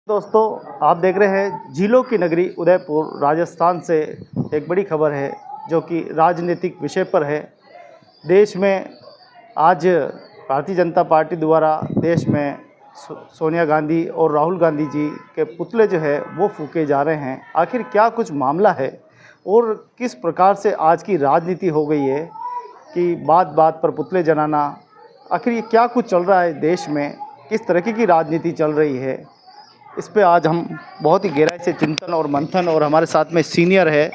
दोस्तों, आप देख रहे हैं झीलों की नगरी उदयपुर राजस्थान से एक बड़ी खबर है जो कि राजनीतिक विषय पर है। देश में आज भारतीय जनता पार्टी द्वारा देश में सोनिया गांधी और राहुल गांधी जी के पुतले जो है वो फूके जा रहे हैं। आखिर क्या कुछ मामला है और किस प्रकार से आज की राजनीति हो गई है कि बात बात पर पुतले जलाना, आखिर ये क्या कुछ चल रहा है देश में, किस तरीके की राजनीति चल रही है, इस पे आज हम बहुत ही गहराई से चिंतन और मंथन। और हमारे साथ में सीनियर है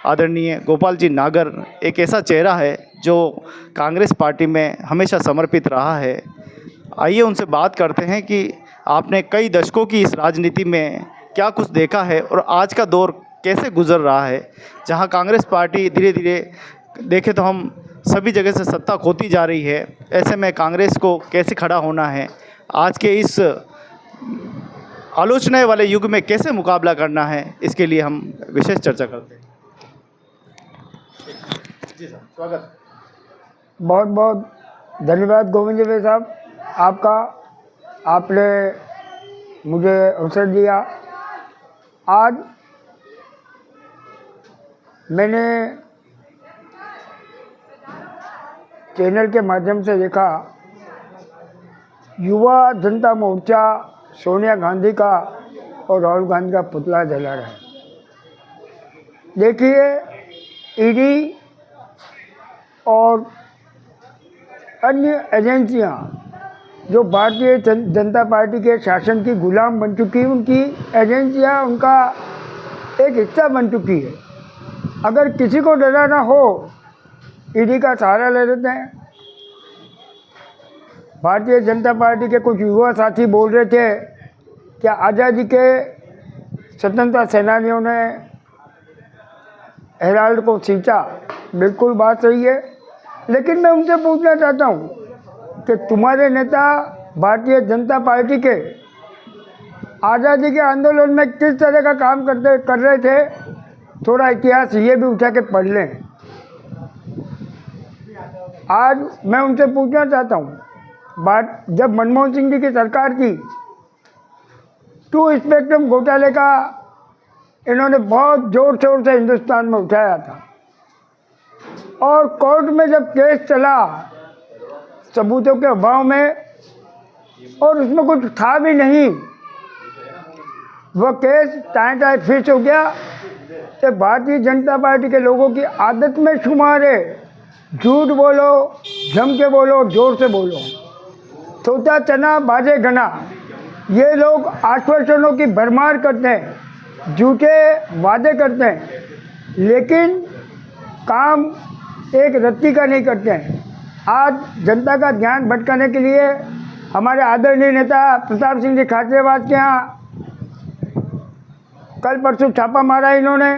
आदरणीय गोपाल जी नागर, एक ऐसा चेहरा है जो कांग्रेस पार्टी में हमेशा समर्पित रहा है। आइए उनसे बात करते हैं कि आपने कई दशकों की इस राजनीति में क्या कुछ देखा है और आज का दौर कैसे गुजर रहा है, जहां कांग्रेस पार्टी धीरे धीरे देखें तो हम सभी जगह से सत्ता खोती जा रही है। ऐसे में कांग्रेस को कैसे खड़ा होना है, आज के इस आलोचनाएं वाले युग में कैसे मुकाबला करना है, इसके लिए हम विशेष चर्चा करते हैं। जी सर, स्वागत। बहुत बहुत धन्यवाद गोविंद जी भाई साहब आपका, आपने मुझे अवसर दिया। आज मैंने चैनल के माध्यम से देखा युवा जनता मोर्चा सोनिया गांधी का और राहुल गांधी का पुतला जला रहा है। देखिए, ईडी और अन्य एजेंसियां जो भारतीय जनता पार्टी के शासन की गुलाम बन चुकी, उनकी एजेंसियां उनका एक हिस्सा बन चुकी है। अगर किसी को डराना हो, ईडी का सहारा ले लेते हैं। भारतीय जनता पार्टी के कुछ युवा साथी बोल रहे थे कि आज़ादी के स्वतंत्रता सेनानियों ने हेराल्ड को सींचा। बिल्कुल बात सही है, लेकिन मैं उनसे पूछना चाहता हूँ कि तुम्हारे नेता भारतीय जनता पार्टी के आज़ादी के आंदोलन में किस तरह का काम कर रहे थे, थोड़ा इतिहास ये भी उठा के पढ़ लें। आज मैं उनसे पूछना चाहता हूँ, बात जब मनमोहन सिंह जी की सरकार थी, 2 स्पेक्ट्रम घोटाले का इन्होंने बहुत जोर शोर से हिंदुस्तान में उठाया था और कोर्ट में जब केस चला सबूतों के अभाव में, और उसमें कुछ था भी नहीं, वह केस टाइम फिक्स हो गया। तो भारतीय जनता पार्टी के लोगों की आदत में शुमार है, झूठ बोलो, जम के बोलो, जोर से बोलो, सोता चना बाजे घना। ये लोग आश्वासनों की भरमार करते हैं, झूठे वादे करते हैं, लेकिन काम एक रत्ती का नहीं करते हैं। आज जनता का ध्यान भटकाने के लिए हमारे आदरणीय नेता प्रताप सिंह जी खाचरेवास के यहाँ कल परसों छापा मारा इन्होंने,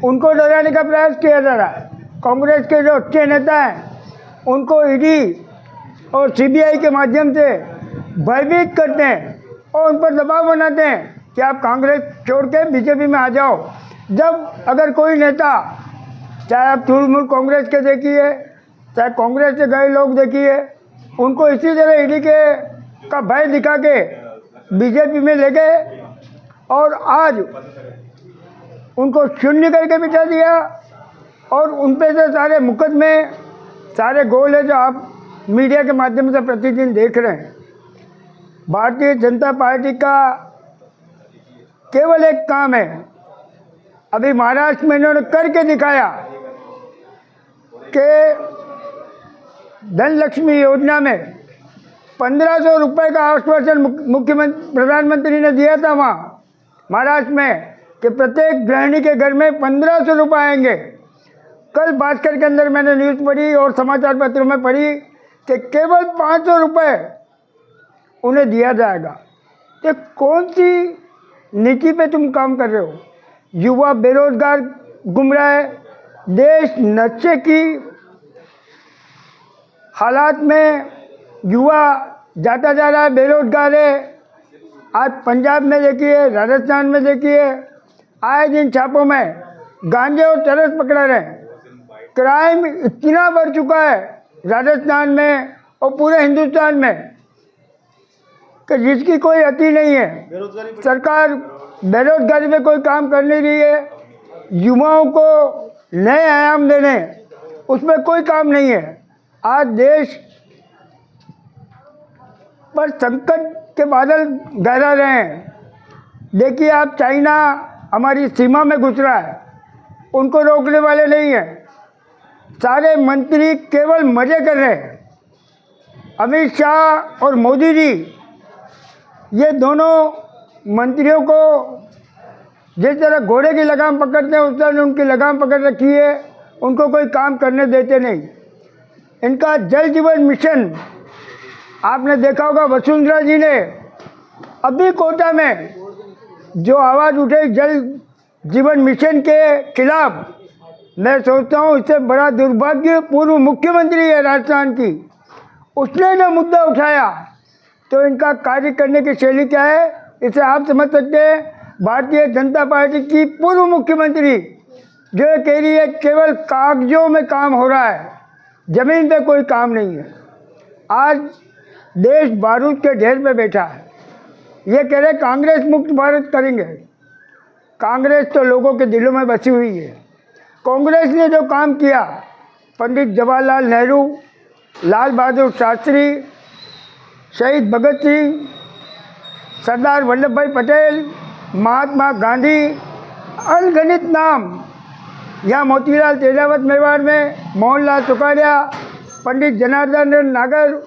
उनको डराने का प्रयास किया जा रहा है। कांग्रेस के जो अच्छे नेता हैं उनको ईडी और सीबीआई के माध्यम से भयभीत करते हैं और उन पर दबाव बनाते हैं कि आप कांग्रेस छोड़ के बीजेपी में आ जाओ। जब अगर कोई नेता, चाहे आप तृणमूल कांग्रेस के देखिए, चाहे कांग्रेस से गए लोग देखिए, उनको इसी तरह ईडी का भय दिखा के बीजेपी में ले गए और आज उनको शून्य करके बिठा दिया और उन पे से सारे मुकदमे, सारे गोल है जो आप मीडिया के माध्यम से प्रतिदिन देख रहे हैं। भारतीय जनता पार्टी का केवल एक काम है, अभी महाराष्ट्र में इन्होंने करके दिखाया कि धन लक्ष्मी योजना में 1500 रुपये का आश्वासन मुख्यमंत्री प्रधानमंत्री ने दिया था वहाँ महाराष्ट्र में कि प्रत्येक गृहिणी के घर में 1500 रुपये आएंगे। कल भास्कर के अंदर मैंने न्यूज़ पढ़ी और समाचार पत्रों में पढ़ी कि केवल 500 रुपये उन्हें दिया जाएगा। तो कौन सी नीति पे तुम काम कर रहे हो? युवा बेरोजगार घूम रहा है, देश नशे की हालात में युवा जाता जा रहा है, बेरोजगार है। आज पंजाब में देखिए, राजस्थान में देखिए, आए दिन छापों में गांजे और चरस पकड़ा रहे हैं। क्राइम इतना बढ़ चुका है राजस्थान में और पूरे हिंदुस्तान में कि जिसकी कोई अति नहीं है। बेरोजगारी सरकार बेरोजगारी पे कोई काम कर नहीं रही है, युवाओं को नए आयाम देने उसमें कोई काम नहीं है। आज देश पर संकट के बादल गहरा रहे हैं। देखिए आप, चाइना हमारी सीमा में घुस रहा है, उनको रोकने वाले नहीं हैं। सारे मंत्री केवल मजे कर रहे हैं। अमित शाह और मोदी जी, ये दोनों मंत्रियों को जिस तरह घोड़े की लगाम पकड़ते हैं उस तरह उनकी लगाम पकड़ रखी है, उनको कोई काम करने देते नहीं। इनका जल जीवन मिशन आपने देखा होगा, वसुंधरा जी ने अभी कोटा में जो आवाज़ उठाई जल जीवन मिशन के खिलाफ, मैं सोचता हूँ इससे बड़ा दुर्भाग्य पूर्व मुख्यमंत्री है राजस्थान की, उसने जो मुद्दा उठाया, तो इनका कार्य करने की शैली क्या है इसे आप समझ सकते हैं। भारतीय जनता पार्टी की पूर्व मुख्यमंत्री जो ये कह रही है केवल कागजों में काम हो रहा है, ज़मीन पे कोई काम नहीं है। आज देश बारूद के ढेर पे बैठा है। ये कह रहे कांग्रेस मुक्त भारत करेंगे। कांग्रेस तो लोगों के दिलों में बसी हुई है। कांग्रेस ने जो काम किया, पंडित जवाहरलाल नेहरू, लाल बहादुर शास्त्री, शहीद भगत सिंह, सरदार वल्लभ भाई पटेल, महात्मा गांधी, अनगिनत नाम, यहाँ मोतीलाल तेजावत मेवाड़ में, मोहनलाल सुखाड़िया, पंडित जनार्दन नागर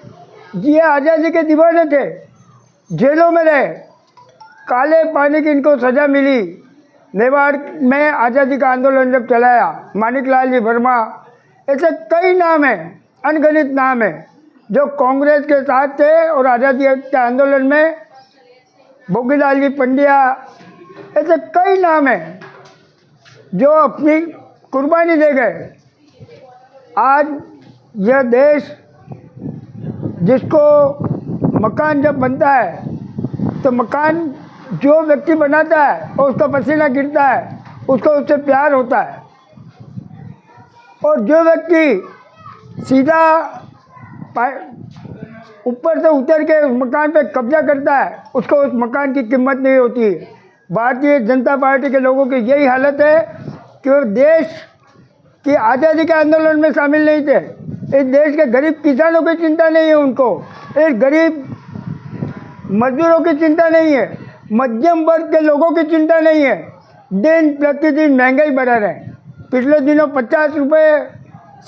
जी आज़ादी के दीवाने थे, जेलों में रहे, काले पानी की इनको सज़ा मिली। मेवाड़ में आज़ादी का आंदोलन जब चलाया, मानिकलाल जी वर्मा, ऐसे कई नाम हैं, अनगिनत नाम हैं जो कांग्रेस के साथ थे और आज़ादी के आंदोलन में भोगीलाल जी पंड्या, ऐसे कई नाम हैं जो अपनी कुर्बानी दे गए। आज यह देश, जिसको मकान जब बनता है तो मकान जो व्यक्ति बनाता है और उसका पसीना गिरता है, उसको उससे प्यार होता है, और जो व्यक्ति सीधा ऊपर से उतर के उस मकान पे कब्जा करता है, उसको उस मकान की कीमत नहीं होती है। भारतीय जनता पार्टी के लोगों की यही हालत है कि वो देश की आज़ादी के आंदोलन में शामिल नहीं थे। इस देश के गरीब किसानों की चिंता नहीं है उनको, इस गरीब मजदूरों की चिंता नहीं है, मध्यम वर्ग के लोगों की चिंता नहीं है। दिन प्रतिदिन महंगाई बढ़ा रहे हैं। पिछले दिनों 50 रुपये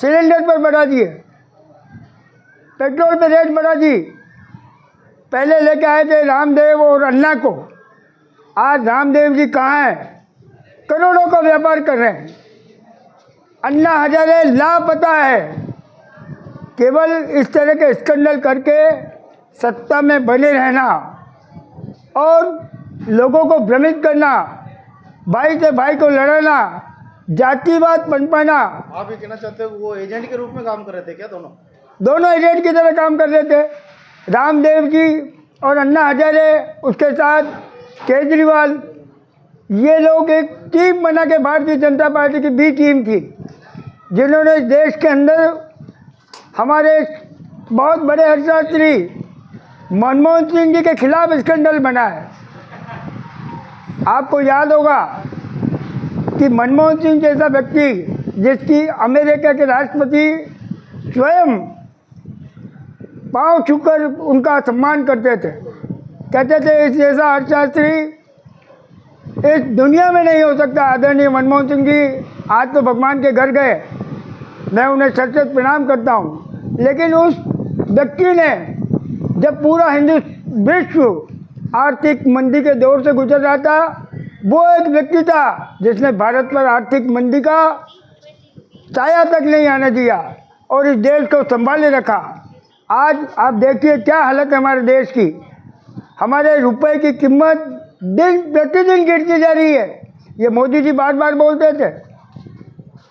सिलेंडर पर बढ़ा दिए, पेट्रोल पे रेट बढ़ा दी। पहले लेके आए थे रामदेव और अन्ना को, आज रामदेव जी कहाँ हैं? करोड़ों का व्यापार कर रहे हैं। अन्ना हजारे लापता है। केवल इस तरह के स्कैंडल करके सत्ता में बने रहना और लोगों को भ्रमित करना, भाई से भाई को लड़ाना, जातिवाद पनपाना। आप ये कहना चाहते हो वो एजेंट के रूप में काम कर रहे थे क्या? दोनों एजेंट की तरह काम कर रहे थे। रामदेव जी और अन्ना हजारे, उसके साथ केजरीवाल, ये लोग एक टीम बना के, भारतीय जनता पार्टी की बी टीम थी, जिन्होंने देश के अंदर हमारे बहुत बड़े अर्थशास्त्री मनमोहन सिंह जी के खिलाफ स्कैंडल बना है। आपको याद होगा कि मनमोहन सिंह जैसा व्यक्ति, जिसकी अमेरिका के राष्ट्रपति स्वयं पांव छूकर उनका सम्मान करते थे, कहते थे इस जैसा अर्थशास्त्री इस दुनिया में नहीं हो सकता। आदरणीय मनमोहन सिंह जी आज तो भगवान के घर गए, मैं उन्हें सच प्रणाम करता हूँ, लेकिन उस व्यक्ति ने, जब पूरा विश्व आर्थिक मंदी के दौर से गुजर रहा था, वो एक व्यक्ति था जिसने भारत पर आर्थिक मंदी का साया तक नहीं आने दिया और इस देश को संभाले रखा। आज आप देखिए क्या हालत है हमारे देश की। हमारे रुपए की कीमत दिन प्रतिदिन गिरती जा रही है। ये मोदी जी बार बार बोलते थे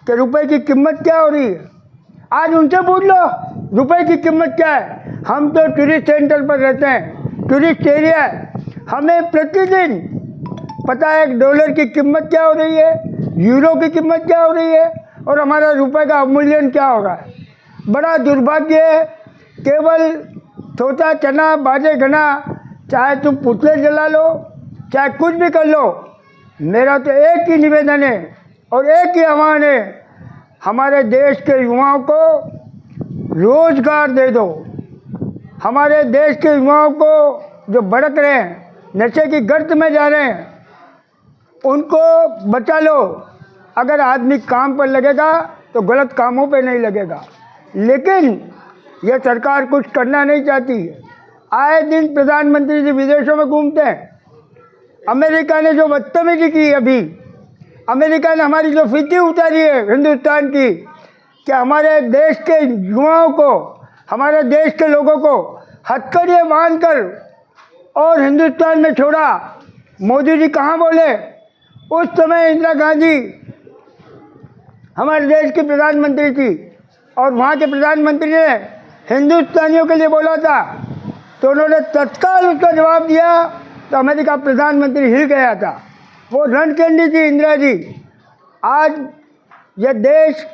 कि रुपए की कीमत क्या हो रही है। आज उनसे पूछ लो रुपए की कीमत क्या है। हम तो टूरिस्ट सेंटर पर रहते हैं, टूरिस्ट एरिया है, हमें प्रतिदिन पता है $1 की कीमत क्या हो रही है, यूरो की कीमत क्या हो रही है और हमारा रुपए का अवमूल्यन क्या हो रहा है। बड़ा दुर्भाग्य है। केवल छोटा चना बाजे घना चाहे तुम पुतले जला लो, चाहे कुछ भी कर लो, मेरा तो एक ही निवेदन है और एक ही आह्वान है, हमारे देश के युवाओं को रोजगार दे दो। हमारे देश के युवाओं को जो भड़क रहे हैं, नशे की गर्त में जा रहे हैं, उनको बचा लो। अगर आदमी काम पर लगेगा तो गलत कामों पे नहीं लगेगा। लेकिन यह सरकार कुछ करना नहीं चाहती। आए दिन प्रधानमंत्री जी विदेशों में घूमते हैं। अमेरिका ने जो बदतमीजी की अभी, अमेरिका ने हमारी जो फिती उतारी है हिंदुस्तान की, कि हमारे देश के युवाओं को, हमारे देश के लोगों को हथकड़ियाँ बांधकर और हिंदुस्तान में छोड़ा। मोदी जी कहाँ बोले? उस समय इंदिरा गांधी हमारे देश की प्रधानमंत्री थी और वहाँ के प्रधानमंत्री ने हिंदुस्तानियों के लिए बोला था, तो उन्होंने तत्काल उसका जवाब दिया, तो अमेरिका प्रधानमंत्री हिल गया था। वो रणचंडी थी इंदिरा जी। आज यह देश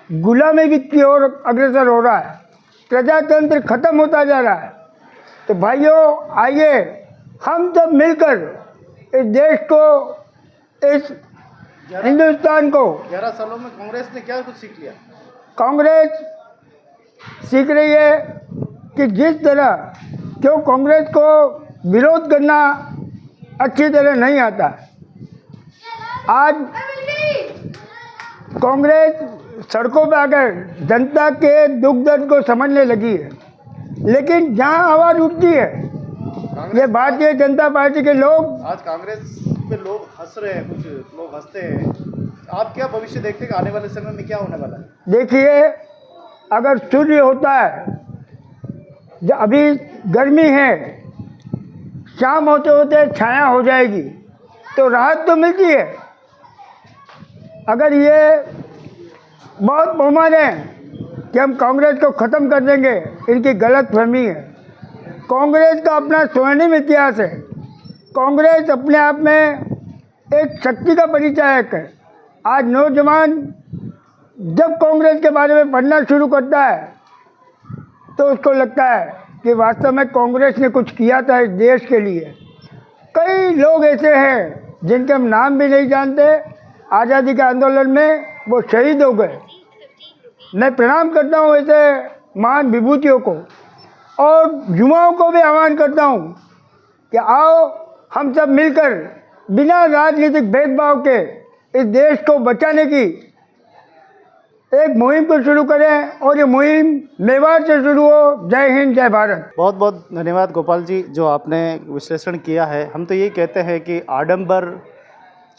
गुलामी की ओर अग्रसर हो रहा है, प्रजातंत्र खत्म होता जा रहा है। तो भाइयों, आइए हम सब मिलकर इस देश को, इस हिंदुस्तान को। 11 सालों में कांग्रेस ने क्या कुछ सीख लिया? कांग्रेस सीख रही है कि जिस तरह, क्यों कांग्रेस को विरोध करना अच्छी तरह नहीं आता। आज कांग्रेस सड़कों पर आकर जनता के दुख दर्द को समझने लगी है। लेकिन जहां आवाज़ उठती है, ये भारतीय जनता पार्टी के लोग, आज कांग्रेस पे लोग हंस रहे हैं, कुछ लोग हंसते हैं। आप क्या भविष्य देखते हैं कि आने वाले समय में क्या होने वाला है? देखिए, अगर सूर्य होता है, अभी गर्मी है, शाम होते होते छाया हो जाएगी, तो राहत तो मिलती है। अगर ये बहुत बहुमान है कि हम कांग्रेस को ख़त्म कर देंगे, इनकी गलत फहमी है। कांग्रेस का अपना स्वर्णिम इतिहास है। कांग्रेस अपने आप में एक शक्ति का परिचायक है। आज नौजवान जब कांग्रेस के बारे में पढ़ना शुरू करता है तो उसको लगता है कि वास्तव में कांग्रेस ने कुछ किया था इस देश के लिए। कई लोग ऐसे हैं जिनके हम नाम भी नहीं जानते, आज़ादी के आंदोलन में वो शहीद हो गए। मैं प्रणाम करता हूँ ऐसे महान विभूतियों को, और युवाओं को भी आह्वान करता हूँ कि आओ हम सब मिलकर बिना राजनीतिक भेदभाव के इस देश को बचाने की एक मुहिम को शुरू करें, और ये मुहिम मेवाड़ से शुरू हो। जय हिंद, जय भारत। बहुत बहुत धन्यवाद गोपाल जी, जो आपने विश्लेषण किया है। हम तो ये कहते हैं कि आडंबर,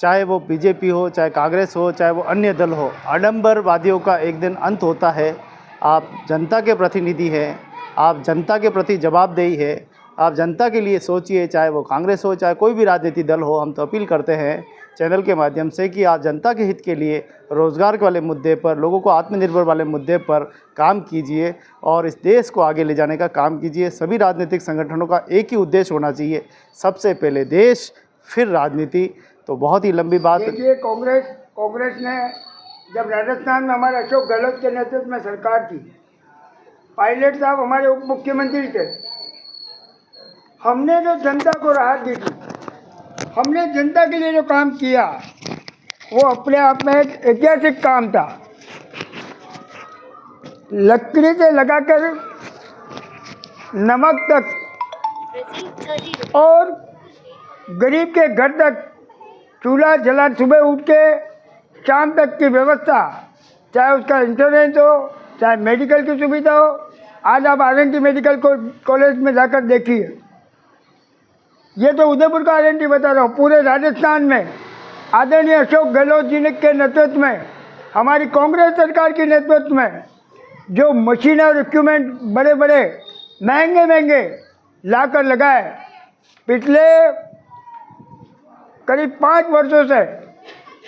चाहे वो बीजेपी हो, चाहे कांग्रेस हो, चाहे वो अन्य दल हो, आडंबरवादियों का एक दिन अंत होता है। आप जनता के प्रतिनिधि हैं, आप जनता के प्रति जवाबदेही है, आप जनता के लिए सोचिए, चाहे वो कांग्रेस हो, चाहे कोई भी राजनीतिक दल हो। हम तो अपील करते हैं चैनल के माध्यम से कि आप जनता के हित के लिए, रोज़गार वाले मुद्दे पर, लोगों को आत्मनिर्भर वाले मुद्दे पर काम कीजिए और इस देश को आगे ले जाने का काम कीजिए। सभी राजनीतिक संगठनों का एक ही उद्देश्य होना चाहिए, सबसे पहले देश, फिर राजनीति। तो बहुत ही लंबी बात। देखिए, कांग्रेस ने जब राजस्थान में हमारे अशोक गहलोत के नेतृत्व में सरकार थी, पायलट साहब हमारे उप मुख्यमंत्री थे, हमने जो जनता को राहत दी थी, हमने जनता के लिए जो काम किया, वो अपने आप में एक ऐतिहासिक काम था। लकड़ी से लगाकर नमक तक और गरीब के घर तक चूल्हा जला, सुबह उठ के शाम तक की व्यवस्था, चाहे उसका इंश्योरेंस हो, चाहे मेडिकल की सुविधा हो। आज आप RNT मेडिकल कॉलेज में जाकर देखिए, ये तो उदयपुर का RNT बता रहा हूँ, पूरे राजस्थान में आदरणीय अशोक गहलोत जी के नेतृत्व में, हमारी कांग्रेस सरकार के नेतृत्व में जो मशीन और इक्विपमेंट बड़े बड़े महंगे लाकर लगाए, पिछले करीब 5 वर्षों से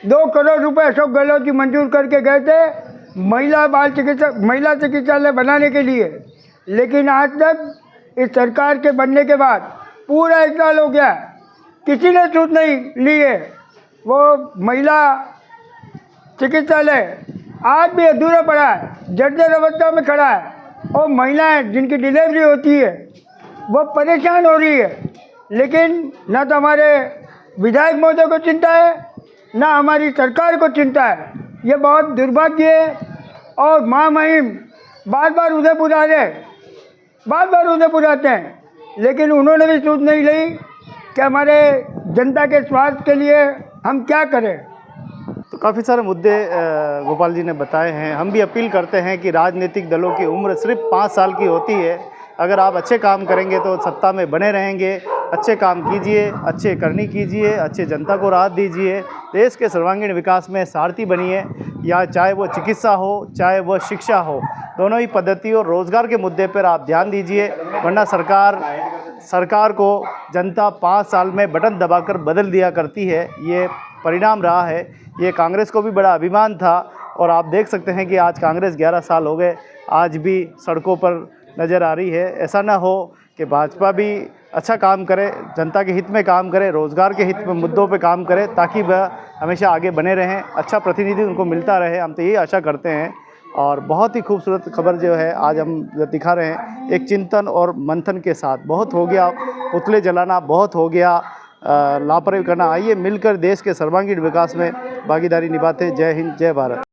2 करोड़ रुपए अशोक गहलोत जी मंजूर करके गए थे महिला चिकित्सालय बनाने के लिए। लेकिन आज तक इस सरकार के बनने के बाद पूरा 1 साल हो गया, किसी ने छूट नहीं ली है। वो महिला चिकित्सालय आज भी अधूरा पड़ा है, जर्जर अवस्था में खड़ा है, और महिलाएं जिनकी डिलीवरी होती है वो परेशान हो रही है। लेकिन ना तो हमारे विधायक महोदय को चिंता है, ना हमारी सरकार को चिंता है। ये बहुत दुर्भाग्य है। और महामहिम बार बार उदयपुर आ रहे, बार बार उदयपुर आते हैं, लेकिन उन्होंने भी सोच नहीं ली कि हमारे जनता के स्वास्थ्य के लिए हम क्या करें। तो काफ़ी सारे मुद्दे गोपाल जी ने बताए हैं। हम भी अपील करते हैं कि राजनीतिक दलों की उम्र सिर्फ 5 साल की होती है। अगर आप अच्छे काम करेंगे तो सत्ता में बने रहेंगे। अच्छे काम कीजिए, अच्छे करनी कीजिए, अच्छे जनता को राहत दीजिए, देश के सर्वांगीण विकास में सारथी बनिए। या चाहे वो चिकित्सा हो, चाहे वो शिक्षा हो, दोनों ही पद्धति और रोज़गार के मुद्दे पर आप ध्यान दीजिए, वरना सरकार को जनता 5 साल में बटन दबाकर बदल दिया करती है। ये परिणाम रहा है। ये कांग्रेस को भी बड़ा अभिमान था और आप देख सकते हैं कि आज कांग्रेस 11 साल हो गए, आज भी सड़कों पर नज़र आ रही है। ऐसा ना हो कि भाजपा भी अच्छा काम करे, जनता के हित में काम करे, रोज़गार के हित में मुद्दों पे काम करे, ताकि वह हमेशा आगे बने रहें, अच्छा प्रतिनिधि उनको मिलता रहे। हम तो यही आशा करते हैं। और बहुत ही खूबसूरत खबर जो है आज हम दिखा रहे हैं, एक चिंतन और मंथन के साथ। बहुत हो गया पुतले जलाना, बहुत हो गया लापरवाही करना। आइए मिलकर देश के सर्वांगीण विकास में भागीदारी निभाते। जय हिंद, जय भारत।